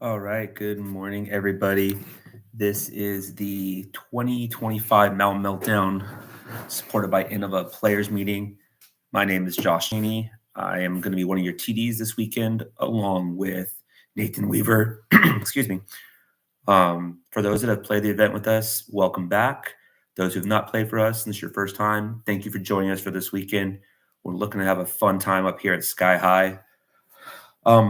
All right. Good morning, everybody. This is the 2025 Mountain Meltdown supported by Innova Players Meeting. My name is Josh Cheney. I am going to be one of your TDs this weekend, along with Nathan Weaver. Excuse me. For those that have played the event with us, welcome back. Those who have not played for us, and this is your first time, thank you for joining us for this weekend. We're looking to have a fun time up here at Sky High.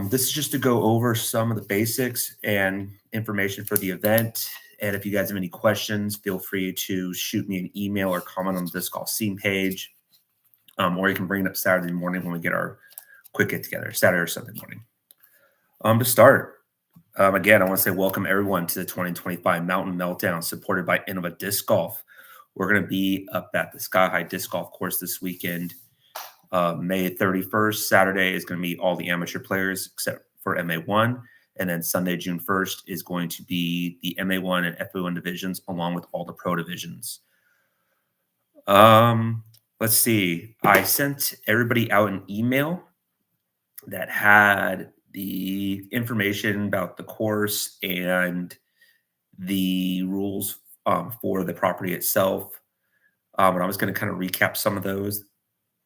This is just to go over some of the basics and information for the event. And if you guys have any questions, feel free to shoot me an email or comment on the Disc Golf Scene page. Or you can bring it up Saturday morning when we get our quick get together, Saturday or Sunday morning. To start, again, I want to say welcome everyone to the 2025 Mountain Meltdown supported by Innova Disc Golf. We're going to be up at the Sky High Disc Golf course this weekend. May 31st, Saturday, is going to be all the amateur players except for MA1. And then Sunday, June 1st, is going to be the MA1 and FA1 divisions, along with all the pro divisions. Let's see. I sent everybody out an email that had the information about the course and the rules for the property itself. And I was going to kind of recap some of those.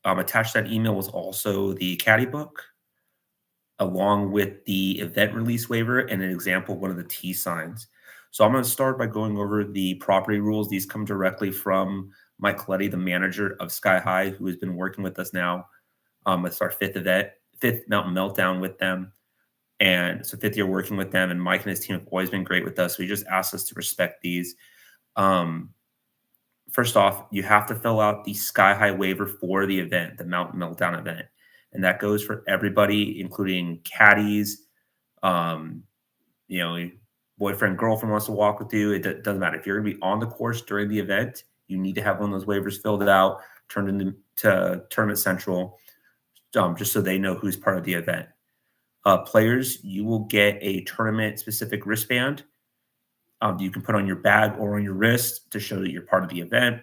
Attached to that email was also the caddy book, along with the event release waiver and an example of one of the T signs. So I'm going to start by going over the property rules. These come directly from Mike Coletti, the manager of Sky High, who has been working with us now. It's our fifth Mountain Meltdown with them. And so fifth year working with them. And Mike and his team have always been great with us. So he just asked us to respect these. First off, you have to fill out the Sky High waiver for the event, the Mountain Meltdown event. And that goes for everybody, including caddies, boyfriend, girlfriend wants to walk with you. It doesn't matter. If you're going to be on the course during the event, you need to have one of those waivers filled out, turned into Tournament Central, just so they know who's part of the event. Players, you will get a tournament-specific wristband. You can put on your bag or on your wrist to show that you're part of the event.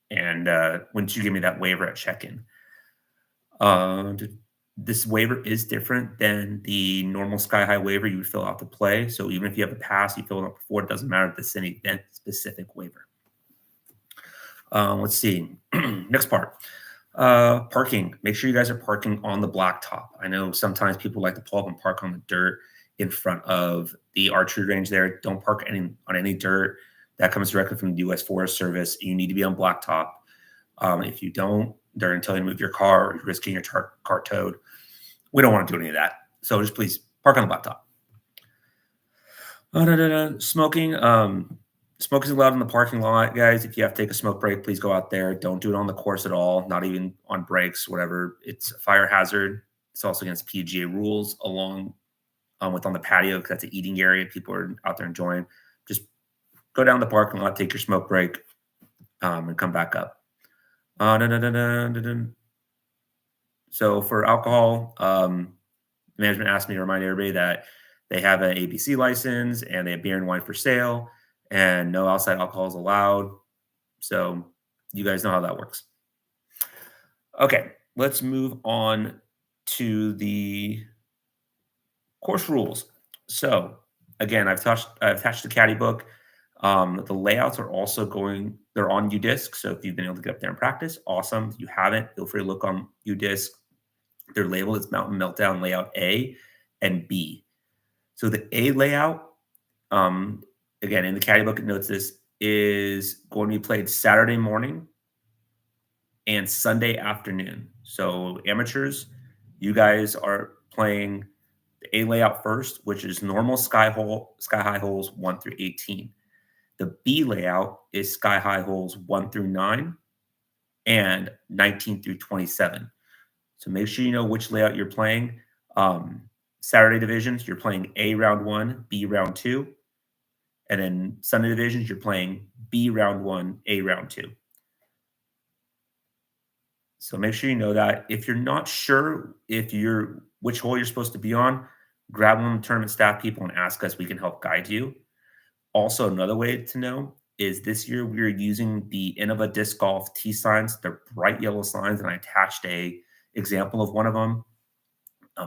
And once you give me that waiver at check-in. This waiver is different than the normal Sky High waiver you would fill out to play. So even if you have a pass, you fill it out before, it doesn't matter if it's an event-specific waiver. Let's see. Next part. Parking. Make sure you guys are parking on the blacktop. I know sometimes people like to pull up and park on the dirt in front of the archery range there. Don't park on any dirt. That comes directly from the U.S. Forest Service. You need to be on blacktop. If you don't, they're going to tell you to move your car or you're risking your car towed. We don't want to do any of that. So just please park on the blacktop. Smoking. Smoking is allowed in the parking lot, guys. If you have to take a smoke break, please go out there. Don't do it on the course at all, not even on breaks, whatever. It's a fire hazard. It's also against PGA rules, along with on the patio, because that's an eating area. People are out there enjoying. Just go down the parking lot, take your smoke break, and come back up. So for alcohol, management asked me to remind everybody that they have an ABC license and they have beer and wine for sale, and no outside alcohol is allowed. So you guys know how that works. Okay, let's move on to the course rules. So again, I've attached the caddy book. The layouts are also they're on UDisc. So if you've been able to get up there and practice, awesome. If you haven't, feel free to look on UDisc. They're labeled as Mountain Meltdown Layout A and B. So the A layout, again, in the caddy book, it notes this, is going to be played Saturday morning and Sunday afternoon. So amateurs, you guys are playing the A layout first, which is normal Sky High holes 1 through 18. The B layout is Sky High holes 1 through 9 and 19 through 27. So make sure you know which layout you're playing. Saturday divisions, you're playing A round 1, B round 2. And then Sunday divisions, you're playing B round 1, A round 2. So make sure you know that. If you're not sure which hole you're supposed to be on, grab one of the tournament staff people and ask us. We can help guide you. Also, another way to know is this year we are using the Innova Disc Golf T signs. They're bright yellow signs, and I attached a example of one of them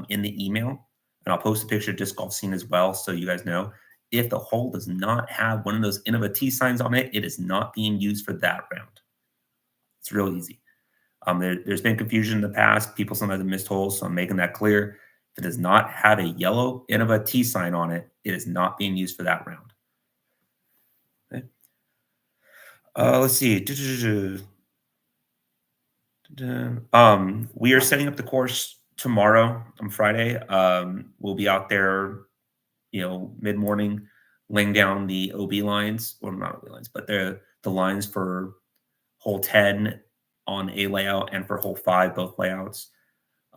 in the email. And I'll post a picture of disc golf scene as well, so you guys know. If the hole does not have one of those Innova T signs on it, it is not being used for that round. It's real easy. There's been confusion in the past. People sometimes have missed holes, so I'm making that clear. If it does not have a yellow Innova T sign on it, it is not being used for that round. Okay. Let's see. We are setting up the course tomorrow on Friday. We'll be out there, mid morning, laying down the OB lines, or not OB lines, but the lines for hole 10 on a layout and for hole 5, both layouts.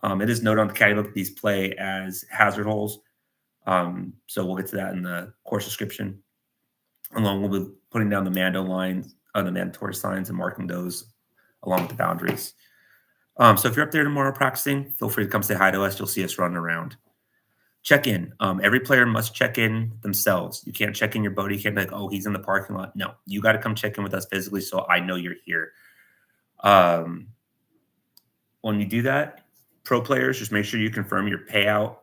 It is noted on the caddy book that these play as hazard holes. So we'll get to that in the course description. Along, we'll be putting down the Mando lines, the mandatory signs, and marking those along with the boundaries. So if you're up there tomorrow practicing, feel free to come say hi to us. You'll see us running around. Check in. Every player must check in themselves. You can't check in your buddy. You can't be like, oh, he's in the parking lot. No, you got to come check in with us physically so I know you're here. When you do that, pro players, just make sure you confirm your payout,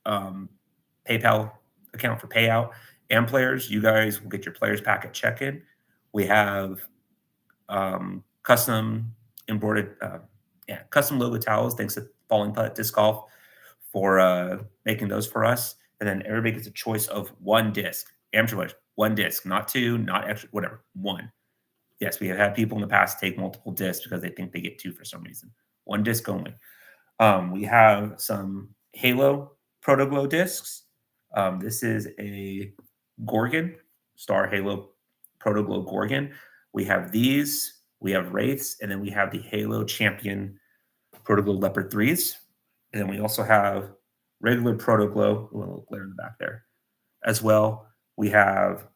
PayPal account for payout. And players, you guys will get your players packet check-in. We have custom embroidered, custom logo towels. Thanks to Falling Putt Disc Golf for making those for us. And then everybody gets a choice of one disc. Amateur players, one disc, not two, not extra, whatever, one. Yes, we have had people in the past take multiple discs because they think they get two for some reason. One disc only. We have some Halo Proto Glow discs. This is a Gorgon, Star Halo Proto Glow Gorgon. We have these, we have Wraiths, and then we have the Halo Champion Proto Glow Leopard 3s. And then we also have regular Proto Glow, a little glare in the back there. As well, we have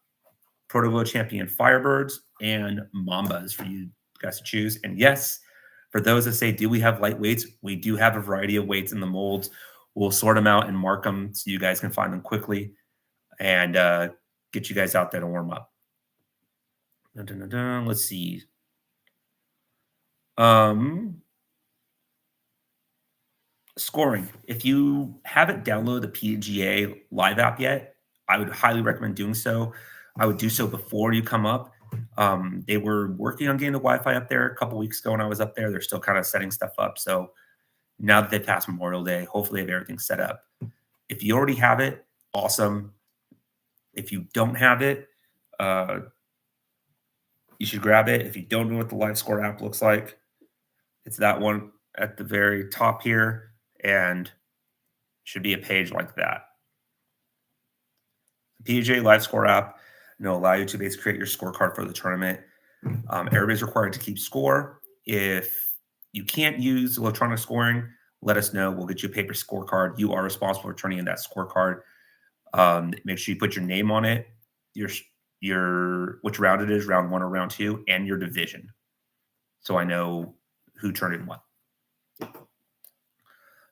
Proto Glow Champion Firebirds and Mambas for you guys to choose. And yes, for those that say, do we have lightweights? We do have a variety of weights in the molds. We'll sort them out and mark them so you guys can find them quickly and get you guys out there to warm up. Let's see. Scoring. If you haven't downloaded the PGA Live app yet, I would highly recommend doing so. I would do so before you come up. They were working on getting the Wi-Fi up there a couple weeks ago when I was up there. They're still kind of setting stuff up. So now that they passed Memorial Day, hopefully they have everything set up. If you already have it, awesome. If you don't have it, you should grab it. If you don't know what the Live Score app looks like, it's that one at the very top here, and should be a page like that. The PGA Live Score app will allow you to basically create your scorecard for the tournament. Everybody's required to keep score. If you can't use electronic scoring, let us know. We'll get you a paper scorecard. You are responsible for turning in that scorecard. Make sure you put your name on it, your which round it is, round 1 or round 2, and your division, so I know who turned in what.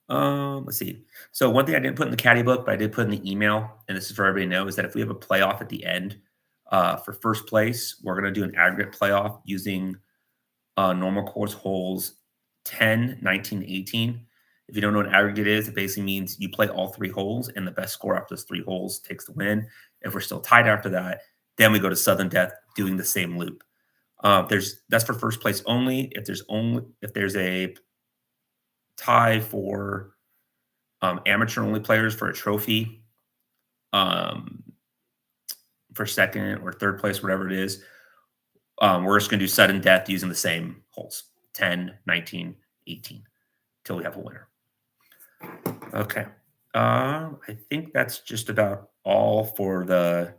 Let's see. So one thing I didn't put in the caddy book, but I did put in the email, and this is for everybody to know, is that if we have a playoff at the end for first place, we're going to do an aggregate playoff using normal course holes 10, 19, 18. If you don't know what aggregate is, it basically means you play all 3 holes, and the best score after those 3 holes takes the win. If we're still tied after that, then we go to sudden death doing the same loop. That's for first place only. If there's a tie for amateur only players for a trophy, for second or third place, whatever it is, we're just going to do sudden death using the same holes, 10, 19, 18, until we have a winner. Okay. I think that's just about all for the,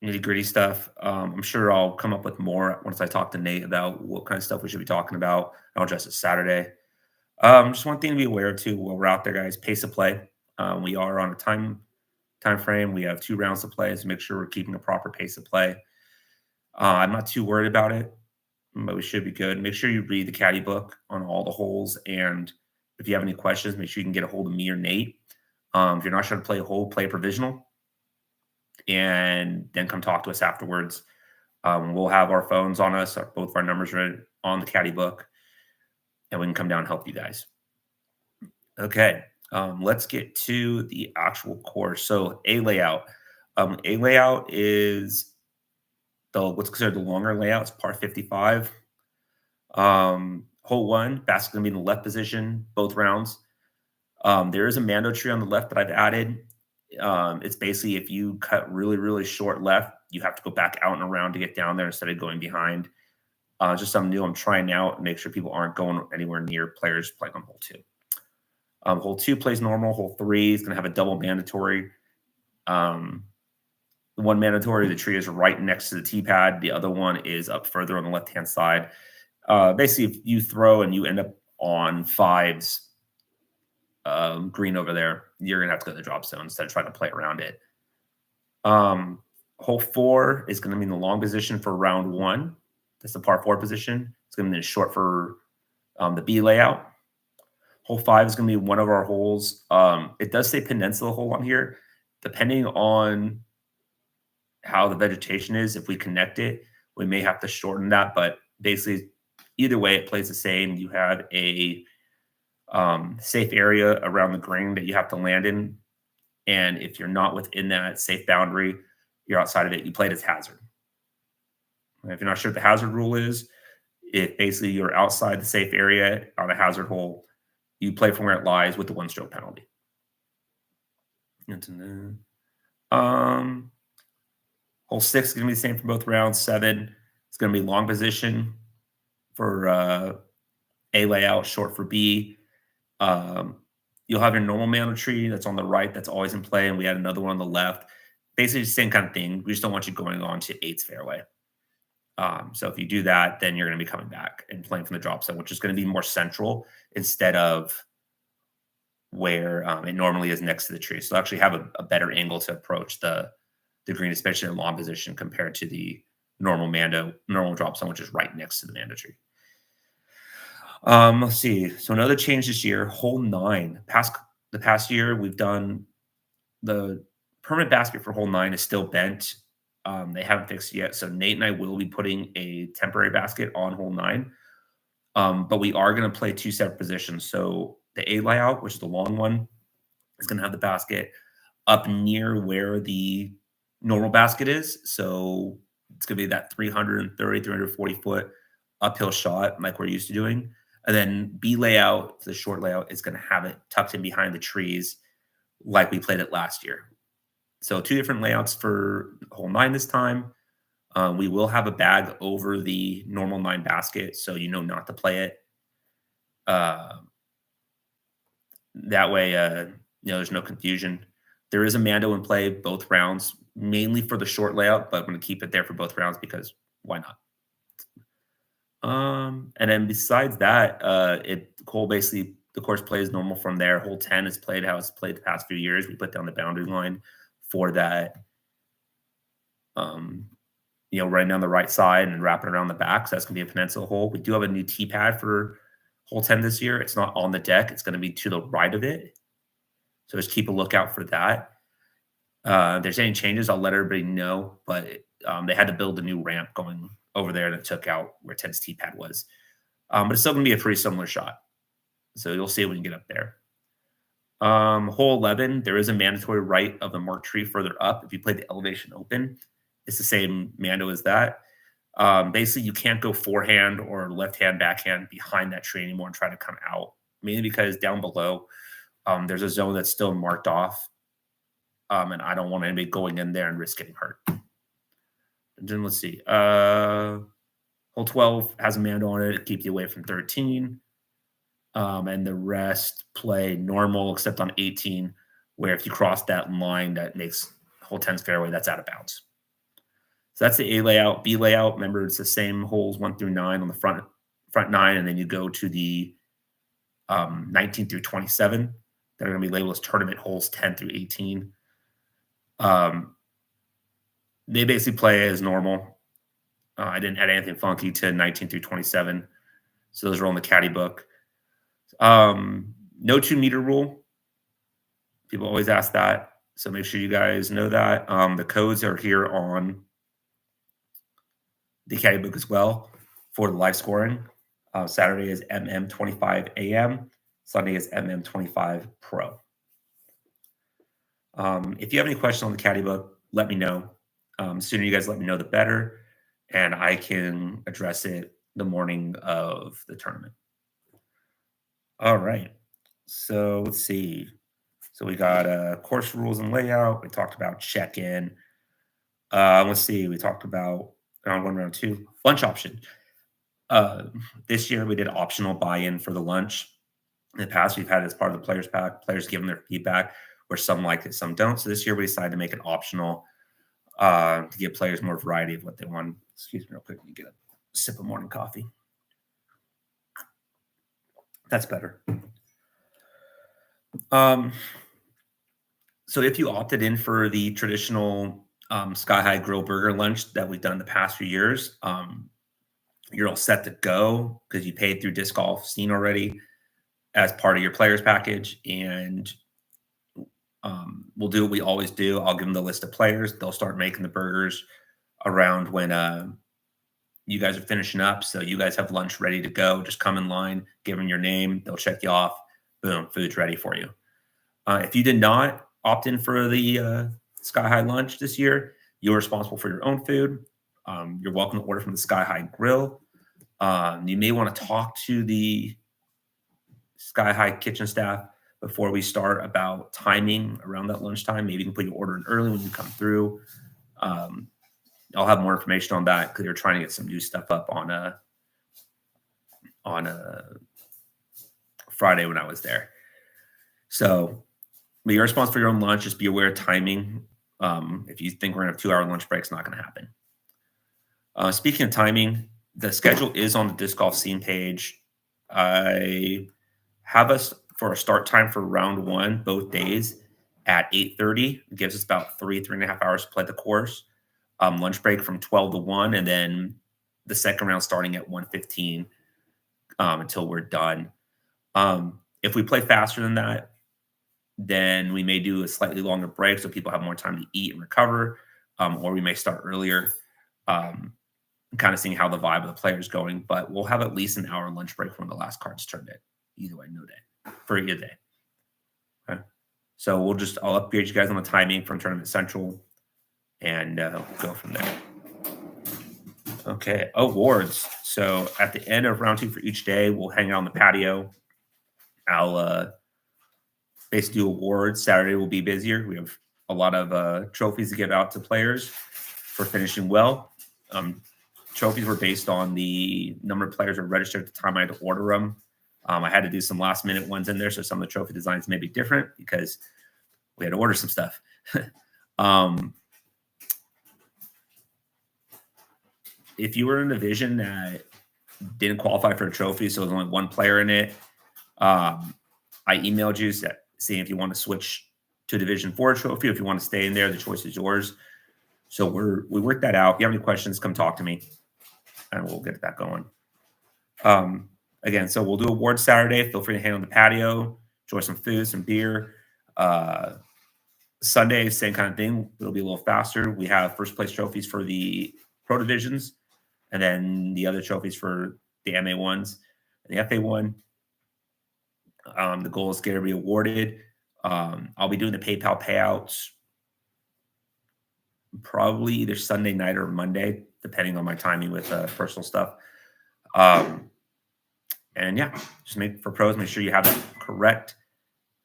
nitty-gritty stuff. I'm sure I'll come up with more once I talk to Nate about what kind of stuff we should be talking about. I'll address it Saturday. Just one thing to be aware of too while we're out there, guys, pace of play. We are on a time frame. We have 2 rounds to play, so make sure we're keeping a proper pace of play. I'm not too worried about it, but we should be good. Make sure you read the caddy book on all the holes, and if you have any questions, make sure you can get a hold of me or Nate. If you're not sure to play a hole, play a provisional, and then come talk to us afterwards. We'll have our phones on us, both of our numbers are on the caddy book, and we can come down and help you guys. Okay. Let's get to the actual course. So A layout. A layout is the what's considered the longer layout. It's par 55. Hole one, basket's gonna be in the left position, both rounds. There is a Mando tree on the left that I've added. It's basically if you cut really, really short left, you have to go back out and around to get down there instead of going behind. Just something new I'm trying out and make sure people aren't going anywhere near players playing on hole two. Hole two plays normal. Hole three is going to have a double mandatory. Um, the one mandatory, the tree is right next to the tee pad. The other one is up further on the left hand side. Basically, if you throw and you end up on fives, green over there, you're gonna have to go to the drop zone instead of trying to play around it. Hole four is going to be in the long position for round one. That's the par four position. It's going to be short for the B layout. Hole five is going to be one of our holes. It does say peninsula hole on here. Depending on how the vegetation is, if we connect it, we may have to shorten that. But basically, either way, it plays the same. You have a safe area around the green that you have to land in. And if you're not within that safe boundary, you're outside of it, you play it as hazard. And if you're not sure what the hazard rule is, if basically you're outside the safe area on a hazard hole, you play from where it lies with the one stroke penalty. Hole six is going to be the same for both rounds. Seven, it's going to be long position for A layout, short for B. You'll have your normal Mando tree that's on the right, that's always in play, and we had another one on the left. Basically, the same kind of thing. We just don't want you going on to eight's fairway. So if you do that, then you're going to be coming back and playing from the drop zone, which is going to be more central instead of where it normally is next to the tree. So you'll actually have a better angle to approach the green, especially in long position compared to the normal drop zone, which is right next to the Mando tree. Let's see. So another change this year, hole 9. The past year, we've done the permanent basket for hole 9 is still bent. They haven't fixed it yet. So Nate and I will be putting a temporary basket on hole 9. But we are going to play two separate positions. So the A layout, which is the long one, is going to have the basket up near where the normal basket is. So it's going to be that 330, 340 foot uphill shot like we're used to doing. And then B layout, the short layout, is going to have it tucked in behind the trees like we played it last year. So two different layouts for hole 9 this time. We will have a bag over the normal 9 basket, so you know not to play it. That way, there's no confusion. There is a Mando in play both rounds, mainly for the short layout, but I'm going to keep it there for both rounds because why not? And then besides that, the course plays normal from there. Hole 10 is played how it's played the past few years. We put down the boundary line for that, running down the right side and wrapping around the back. So that's going to be a peninsula hole. We do have a new tee pad for hole 10 this year. It's not on the deck. It's going to be to the right of it. So just keep a lookout for that. If there's any changes, I'll let everybody know. But they had to build a new ramp going over there that took out where 10's tee pad was. But it's still going to be a pretty similar shot. So you'll see it when you get up there. Hole 11, there is a mandatory right of the marked tree further up. If you play the elevation open, it's the same Mando as that. Basically, you can't go forehand or left-hand backhand behind that tree anymore and try to come out, mainly because down below, there's a zone that's still marked off, and I don't want anybody going in there and risk getting hurt. And then let's see. Hole 12 has a Mando on it to keep you away from 13. And the rest play normal except on 18, where if you cross that line that makes hole 10's fairway, that's out of bounds. So that's the A layout. B layout, remember, it's the same holes 1 through 9 on the front 9, and then you go to the 19 through 27 that are going to be labeled as tournament holes 10 through 18. They basically play as normal. I didn't add anything funky to 19 through 27. So those are on the caddy book. No 2-meter rule. People always ask that. So make sure you guys know that. The codes are here on the caddy book as well for the live scoring. Saturday is MM 25 AM. Sunday is MM25 Pro. If you have any questions on the caddy book, let me know. The sooner you guys let me know, the better, and I can address it the morning of the tournament. All right. So let's see. So we got course rules and layout. We talked about check-in. Let's see. We talked about round one, round two, lunch option. This year we did optional buy-in for the lunch. In the past, we've had it as part of the players pack. Players giving their feedback, where some like it, some don't. So this year we decided to make it optional to give players more variety of what they want. Excuse me, real quick. Let me get a sip of morning coffee. That's better. So if you opted in for the traditional Sky High Grill Burger lunch that we've done the past few years, you're all set to go because you paid through Disc Golf Scene already as part of your players package. And we'll do what we always do. I'll give them the list of players. They'll start making the burgers around when you guys are finishing up. So you guys have lunch ready to go. Just come in line, give them your name. They'll check you off. Boom, food's ready for you. If you did not opt in for the Sky High lunch this year, you're responsible for your own food. You're welcome to order from the Sky High Grill. You may want to talk to the Sky High kitchen staff before we start about timing around that lunchtime. Maybe you can put your order in early when you come through. I'll have more information on that because they're trying to get some new stuff up on a Friday when I was there. So, but you're responsible for your own lunch. Just be aware of timing. If you think we're gonna have 2-hour lunch break, it's not gonna happen. Speaking of timing, the schedule is on the Disc Golf Scene page. I have us for a start time for round one both days at 8:30. It gives us about 3.5 hours to play the course. Lunch break from 12 to 1, and then the second round starting at 1:15 until we're done. If we play faster than that, then we may do a slightly longer break so people have more time to eat and recover, or we may start earlier, kind of seeing how the vibe of the player is going. But we'll have at least an hour lunch break when the last card's turned in. Either way, no day. For either day. Okay. So I'll upgrade you guys on the timing from Tournament Central and go from there. Okay, awards. So at the end of round two for each day, we'll hang out on the patio. I'll basically do awards. Saturday will be busier. We have a lot of trophies to give out to players for finishing well. Trophies were based on the number of players who were registered at the time I had to order them. I had to do some last minute ones in there, so some of the trophy designs may be different because we had to order some stuff. If you were in a division that didn't qualify for a trophy, so there's only one player in it, I emailed you saying if you want to switch to Division 4 trophy, if you want to stay in there, the choice is yours. So we worked that out. If you have any questions, come talk to me, and we'll get that going. Again, so we'll do awards Saturday. Feel free to hang on the patio, enjoy some food, some beer. Sunday, same kind of thing. It'll be a little faster. We have first place trophies for the pro divisions, and then the other trophies for the MA ones and the FA one. The goal is to get everybody awarded. I'll be doing the PayPal payouts probably either Sunday night or Monday, depending on my timing with personal stuff. And yeah, just for pros, make sure you have the correct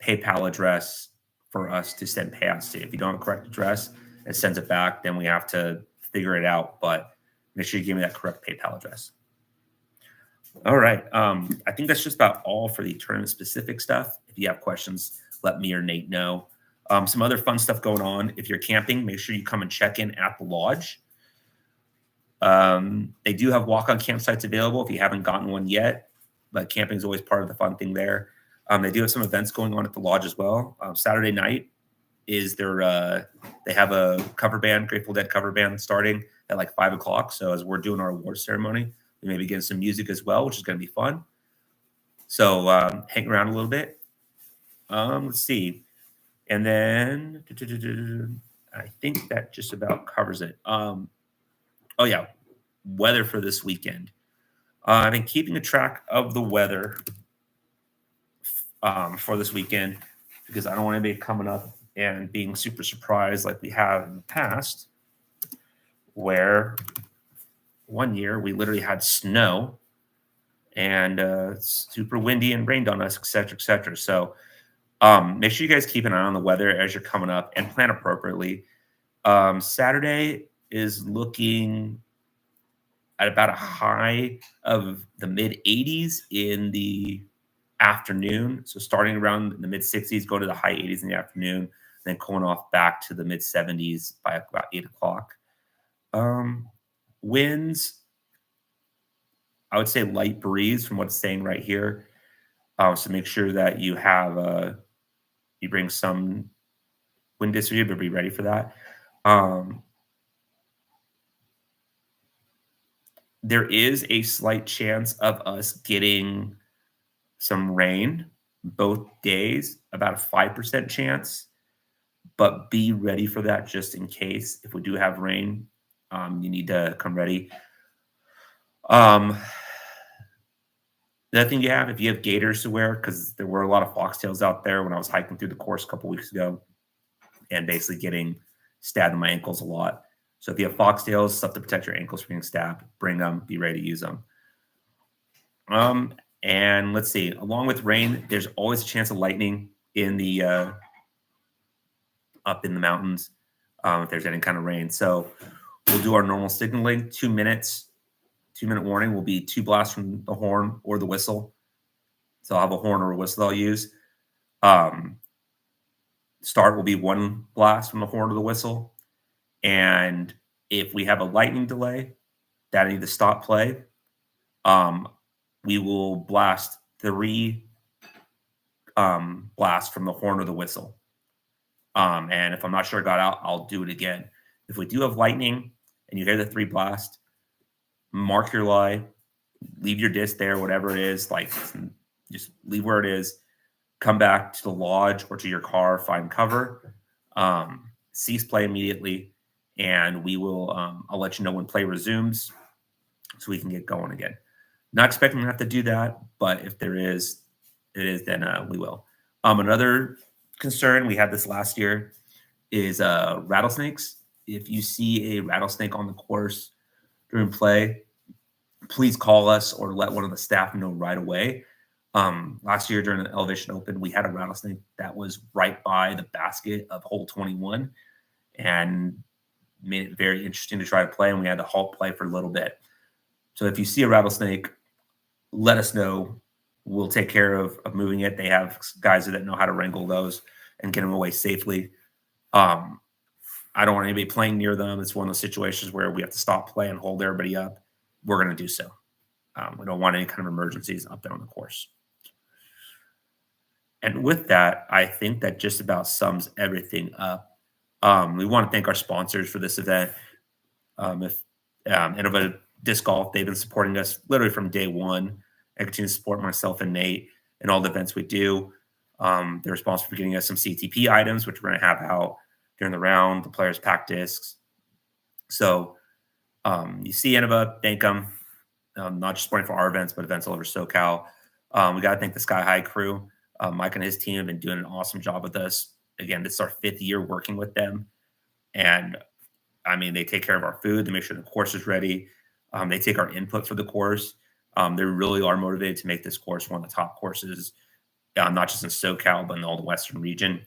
PayPal address for us to send payouts to. If you don't have a correct address, it sends it back. Then we have to figure it out. But make sure you give me that correct PayPal address. All right. I think that's just about all for the tournament specific stuff. If you have questions, let me or Nate know. Some other fun stuff going on. If you're camping, make sure you come and check in at the lodge. They do have walk-on campsites available if you haven't gotten one yet, but camping is always part of the fun thing there. They do have some events going on at the lodge as well. Saturday night is they have a cover band, Grateful Dead cover band starting at like 5 o'clock. So as we're doing our awards ceremony, we may be getting some music as well, which is going to be fun. So hang around a little bit. Let's see. And then I think that just about covers it. Oh, yeah. Weather for this weekend. I've been keeping a track of the weather for this weekend because I don't want anybody coming up and being super surprised like we have in the past, where one year we literally had snow and super windy and rained on us, et cetera, et cetera. So make sure you guys keep an eye on the weather as you're coming up and plan appropriately. Saturday is looking at about a high of the mid 80s in the afternoon. So starting around the mid 60s, go to the high 80s in the afternoon, then cooling off back to the mid 70s by about 8 o'clock. Um, winds, I would say light breeze from what's saying right here. So make sure that you have you bring some wind distributor, but be ready for that. Um, there is a slight chance of us getting some rain both days, about a 5% chance, but be ready for that just in case. If we do have rain, you need to come ready. Um, the other thing you have, if you have gaiters to wear, because there were a lot of foxtails out there when I was hiking through the course a couple weeks ago and basically getting stabbed in my ankles a lot. So if you have foxtails, stuff to protect your ankles from being stabbed, bring them, be ready to use them. And let's see, along with rain, there's always a chance of lightning in the up in the mountains if there's any kind of rain. So we'll do our normal signaling, 2 minutes, 2 minute warning will be 2 blasts from the horn or the whistle. So I'll have a horn or a whistle I'll use. Start will be 1 blast from the horn or the whistle. And if we have a lightning delay, that I need to stop play, we will blast 3 blasts from the horn or the whistle. And if I'm not sure I got out, I'll do it again. If we do have lightning and you hear the 3 blast, mark your lie, leave your disc there, whatever it is, like just leave where it is, come back to the lodge or to your car, find cover, cease play immediately, and we will, I'll let you know when play resumes so we can get going again. Not expecting to have to do that, but if there is, it is, then we will. Another concern, we had this last year, is rattlesnakes. If you see a rattlesnake on the course during play, please call us or let one of the staff know right away. Last year during the Elevation Open, we had a rattlesnake that was right by the basket of hole 21 and made it very interesting to try to play, and we had to halt play for a little bit. So if you see a rattlesnake, let us know. We'll take care of moving it. They have guys that know how to wrangle those and get them away safely. I don't want anybody playing near them. It's one of those situations where we have to stop play and hold everybody up. We're going to do so. We don't want any kind of emergencies up there on the course. And with that, I think that just about sums everything up. We want to thank our sponsors for this event. If Innova Disc Golf, they've been supporting us literally from day one. I continue to support myself and Nate in all the events we do. They're responsible for getting us some CTP items, which we're going to have out during the round. The players pack discs. So you see Innova, thank them. Not just supporting for our events, but events all over SoCal. We got to thank the Sky High crew. Mike and his team have been doing an awesome job with us. Again, this is our 5th year working with them. And I mean, they take care of our food. They make sure the course is ready. They take our input for the course. They really are motivated to make this course one of the top courses, not just in SoCal, but in all the Western region.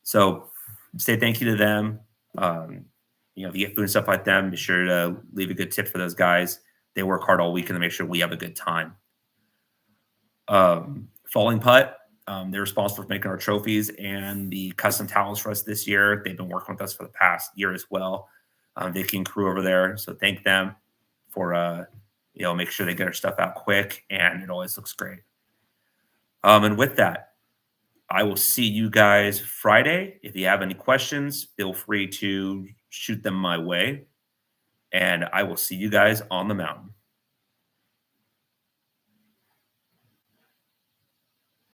So say thank you to them. If you get food and stuff like them, be sure to leave a good tip for those guys. They work hard all weekend to make sure we have a good time. Falling Putt, they're responsible for making our trophies and the custom towels for us this year. They've been working with us for the past year as well. Vicky and crew over there. So thank them for, make sure they get our stuff out quick, and it always looks great. And with that, I will see you guys Friday. If you have any questions, feel free to shoot them my way, and I will see you guys on the mountain.